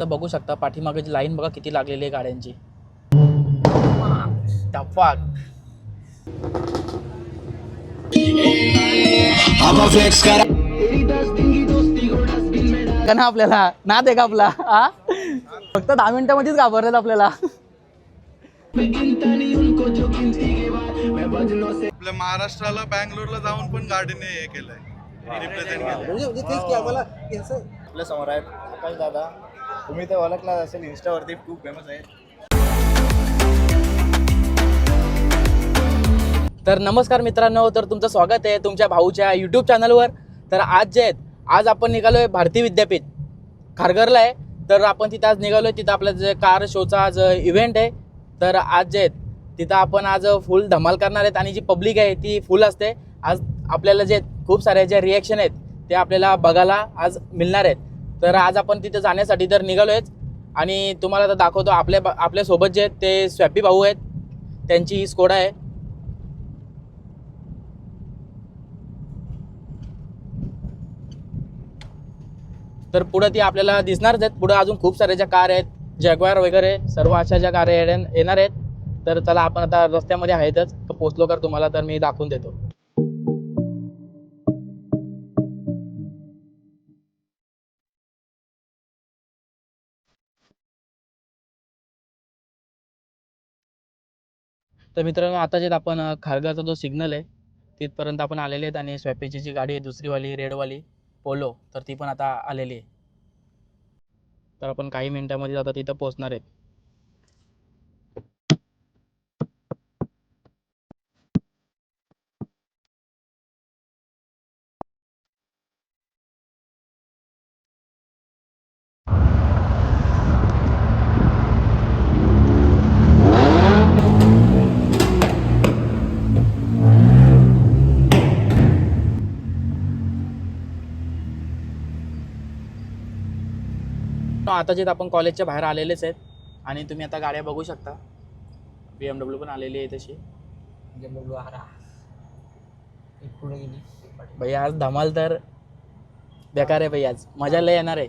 तर बघू शकता पाठीमागची लाईन बघा किती लागलेली आहे गाड्यांची. टफाक ना आपल्याला ना दे का आपला हा फक्त 10 मिनिटांमध्येच घाबरलेत आपल्याला. आपल्या महाराष्ट्राला बँगलोरला जाऊन पण गाडीने हे केलंय, रिप्रेझेंट केलंय. आपल्या समोर आहेत आकाश दादा. तुम्ही तर ओळखला असेल, इन्स्टावरती खूप फेमस आहे. तर नमस्कार मित्रांनो, तर तुमचं स्वागत आहे तुमच्या भाऊच्या यूट्यूब चॅनलवर. तर आज आपण निघालोय भारती विद्यापीठ खारघरला आहे. तर आपण तिथं आज निघालोय. तिथं आपलं जे कार शोचा आज इव्हेंट आहे. तर आज तिथं आपण आज फुल धमाल करणार आहेत आणि जी पब्लिक आहे ती फुल असते. आज आपल्याला खूप सारे जे रिॲक्शन आहेत ते आपल्याला बघायला आज मिळणार आहेत. तर आज आपण तिथं जाण्यासाठी तर निघालोयच आणि तुम्हाला आता दाखवतो आपल्यासोबत जे आहेत ते स्वॅपी भाऊ आहेत, त्यांची ही स्कोडा आहे. तर पुढे ती आपल्याला दिसणारच आहेत. पुढे अजून खूप साऱ्या ज्या कार आहेत, जॅग्वार वगैरे सर्व अशा ज्या कार येणार आहेत. तर चला आपण आता रस्त्यामध्ये आहेतच, तर पोचलो का तुम्हाला तर मी दाखवून देतो. तर मित्रांनो, आता आपण खारघरचा जो सिग्नल आहे तिथपर्यंत आपण आलेले आहेत आणि स्वॅपीची जी गाडी आहे दुसरीवाली रेडवाली पोलो, तर ती पण आता आलेली आहे. तर आपण काही मिनिटांमध्ये आता तिथं पोहोचणार आहेत. आता आपण कॉलेजच्या बाहेर आलेलेच आहेत आणि तुम्ही आता गाड्या बघू शकता. BMW पण आलेली आहे तशी. भैया आज धमाल तर बेकार आहे भैया, आज मजा लय येणार आहे.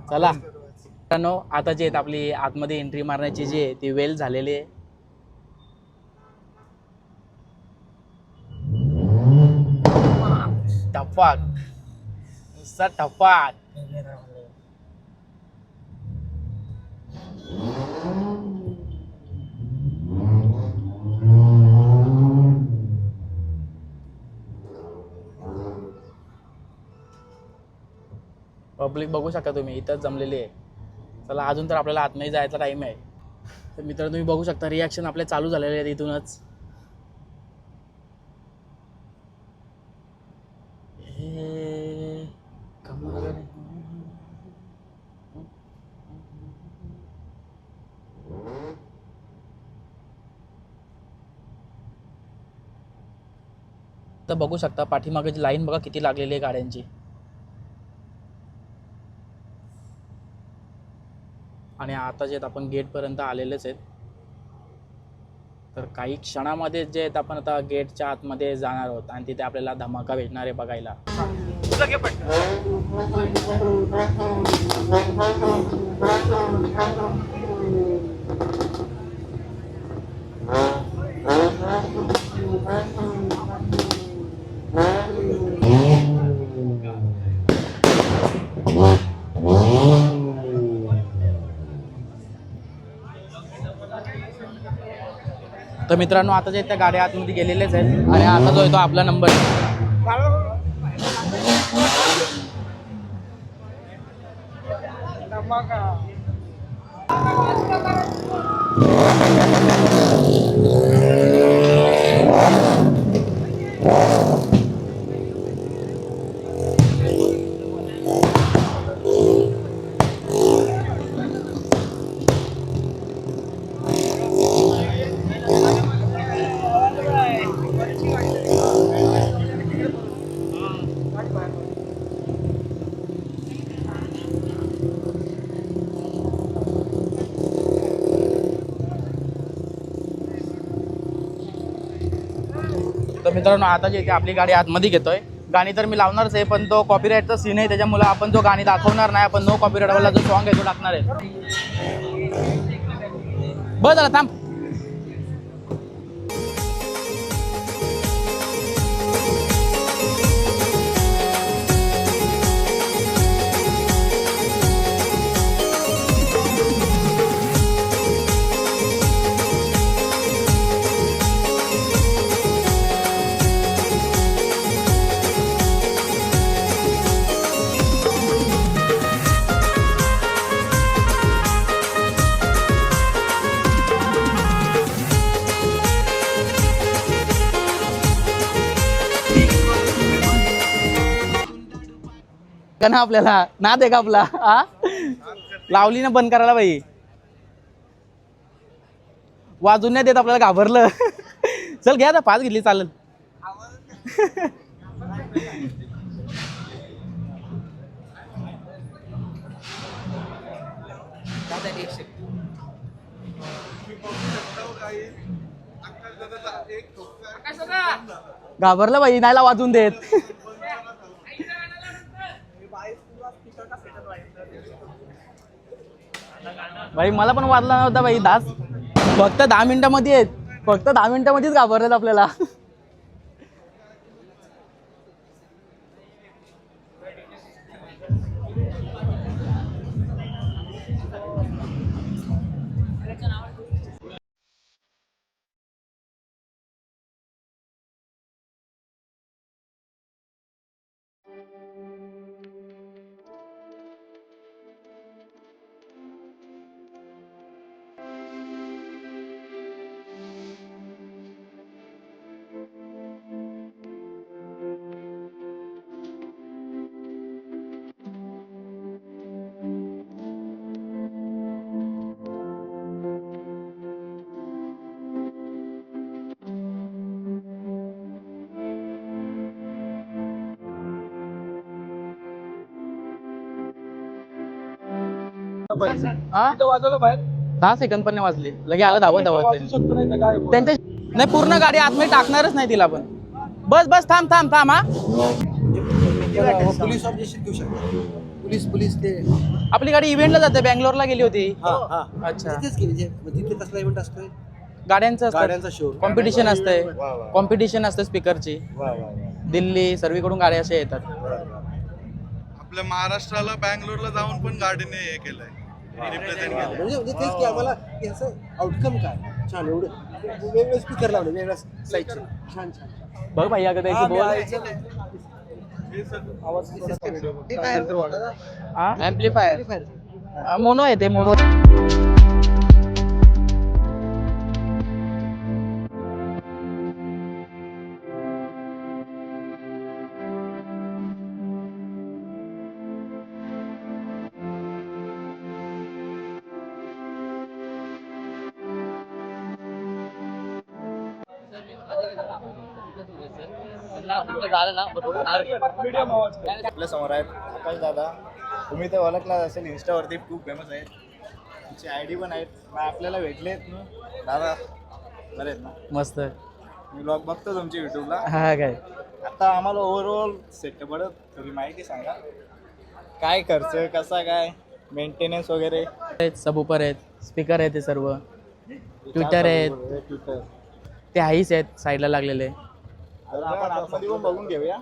चला मित्रांनो, आता आपली आतमध्ये एंट्री मारण्याची जी आहे ती वेल झालेली आहे. टपाक नुसता टपाक. पब्लिक बघू शकता तुम्ही, इथंच जमलेली आहे. चला अजून तर आपल्याला आतमध्ये जायचा टाईम आहे. तर मित्रांनो, तुम्ही बघू शकता रिॲक्शन आपले चालू झालेले आहेत इथूनच. तर बघू शकता पाठीमागची लाईन बघा किती लागलेली आहे गाड्यांची. आणि आता आपण गेटपर्यंत आलेलेच आहेत. तर काही क्षणामध्ये आपण आता गेटच्या आतमध्ये जाणार आहोत आणि तिथे आपल्याला धमाका भेटणार आहे बघायला. तर मित्रांनो, आता त्या गाड्या आतमध्ये गेलेल्याच आहेत आणि आता जो येतो आपला नंबर. तर मित्रांनो, आता आपली गाडी आतमध्ये घेतोय. गाणी तर मी लावणारच आहे, पण तो कॉपीराईटचा सीन आहे त्याच्यामुळे आपण जो गाणी दाखवणार नाही. आपण नो कॉपीराईट वाला जो सॉन्ग आहे तो टाकणार आहे. बस झालं, थांब. का ना आपल्याला नाद आहे का आपला? हा, लावली ना बंद करायला बाई. वाजून नाही देत आपल्याला, घाबरलं. चल घ्या आता, 5 घेतली चालेल. घाबरलं बाई, नाहीला वाजून देत. बाई मला पण वाजला नव्हता बाई. फक्त 10 मिनिटांमध्ये आहेत, फक्त 10 मिनिटांमध्येच घाबरलेत आपल्याला. हा? 10 सेकंद पण नाही वाजले, लगे आला धावत त्यांच्या. नाही, पूर्ण गाडी आतमध्ये टाकणारच नाही तिला पण. बस बस, थांब थांब थांब. हा, पोलीस ऑब्जेक्शन घेऊ शकतो. पोलीस ते आपली गाडी इव्हेंटला जाते, बँगलोरला गेली होती. अच्छा, तिथेच गेली तिथे कसला इव्हेंट असतोय? गाड्यांचं गाड्यांचा शो. कॉम्पिटिशन असतंय. वा, वा. कॉम्पिटिशन असतं स्पीकरची. वा वा वा. दिल्ली सर्वीकडून गाड्या अशा येतात. आपल्या महाराष्ट्राला बँगलोरला जाऊन पण गाडीने हे केलंय, रिप्रेझेंट केलंय. म्हणजे तेच की आम्हाला याचं आउटकम काय छान, एवढं वेगवेगळे स्पीकर लावले वेगळ्या साईजचे, छान छान. बघ भाई, अगं त्याची बोल. ऍम्प्लिफायर मोनो आहे ते, मोनो. आपल्या समोर आहेत आकाश दादा. तुम्ही तर ओळखलाच असेल, इन्स्टावरती खूप फेमस आहेत. तुमची आयडी पण आहेत. आपल्याला भेटलेत ना दादा, बरे आहेत ना? मस्त. मी ब्लॉग बघतो तुमच्या युट्यूबला. हा काय, आता आम्हाला ओव्हरऑल सेटअप थोडी माहिती सांगा, काय खर्च कसा, काय मेंटेनन्स वगैरे. सबवूफर आहेत, स्पीकर आहेत, ते सर्व ट्विटर आहेत, ट्विटर ते हाईस आहेत साईडला लागलेले. आपण आतमध्ये पण बघून घेऊया.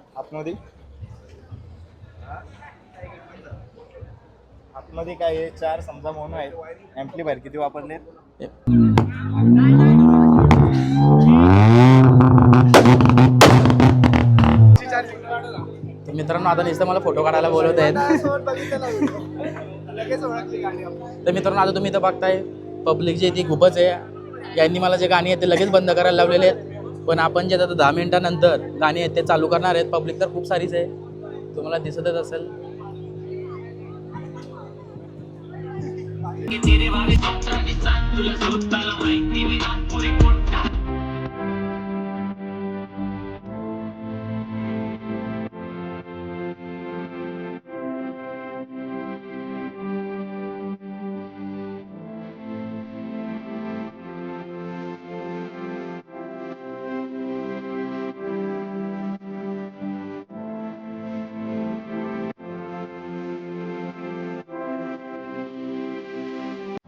आतमध्ये काय आहे, 4 समजा मोनो आहेत. ॲम्प्लिफायर किती वापरलेत? तर मित्रांनो, आता नुसतं मला फोटो काढायला बोलवत आहेत. तर मित्रांनो, आता तुम्ही इथं बघताय पब्लिक जी ती खूपच आहे. यांनी मला जे गाणी आहेत ते लगेच बंद करायला लावलेले आहेत. पण आपण जे आता 10 मिनिटानंतर गाणी आहेत ते चालू करणार आहेत. पब्लिक तर खूप सारीच आहे, तुम्हाला दिसतच असेल.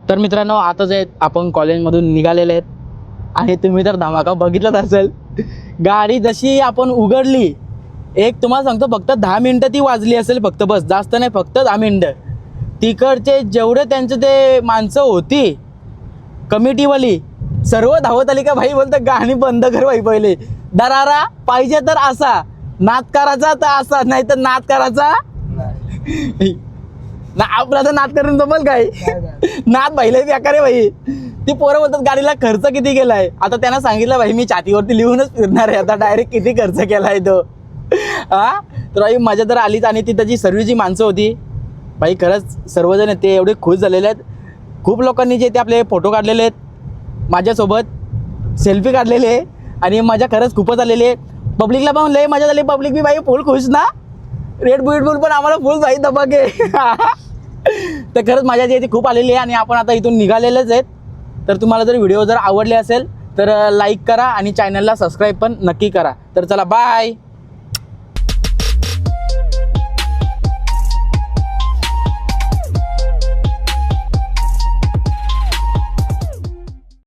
तर मित्रांनो आता जे आपण कॉलेजमधून निघालेले आहेत आणि तुम्ही तर धमाका बघितलाच असेल. गाडी जशी आपण उघडली एक तुम्हाला सांगतो फक्त 10 मिनटं ती वाजली असेल फक्त, बस जास्त नाही, फक्त 10 मिनटं. तिकडचे जेवढे त्यांचे ते माणसं होती कमिटीवाली सर्व धावत आली का भाई, बोलतं गाणी बंद कर भाई, पहिले दरारा पाहिजे तर असा नाद करायचा तर असा, नाही तर नाद करायचा ना. आपला तर नाद करून जमल काय, नाद भाईला बेकार आहे भाई. ती पोरं बोलतात गाडीला खर्च किती केलाय. आता त्यांना सांगितलं भाई मी छातीवरती लिहूनच फिरणार आहे आता, डायरेक्ट किती खर्च केलाय तो. हा तर भाई मजा तर आलीच. आणि ती त्याची सर्व जी माणसं होती भाई खरंच सर्वजण ते एवढे खुश झालेले आहेत. खूप लोकांनी जे ते आपले फोटो काढलेले आहेत माझ्यासोबत, सेल्फी काढलेले, आणि मजा खरंच खूपच आलेली आहे. पब्लिकला पण लय मजा झाली. पब्लिक बी भाई फुल खुश ना, रेड बुल पण आम्हाला फुल भाई धमाके. तर खरंच मजा जी आहे ती खूप आलेली आहे. आणि आपण आता इथून निघालेलेच आहेत. तर तुम्हाला जर व्हिडिओ जर आवडले असेल तर लाईक करा आणि चॅनलला सबस्क्राईब पण नक्की करा. तर चला बाय.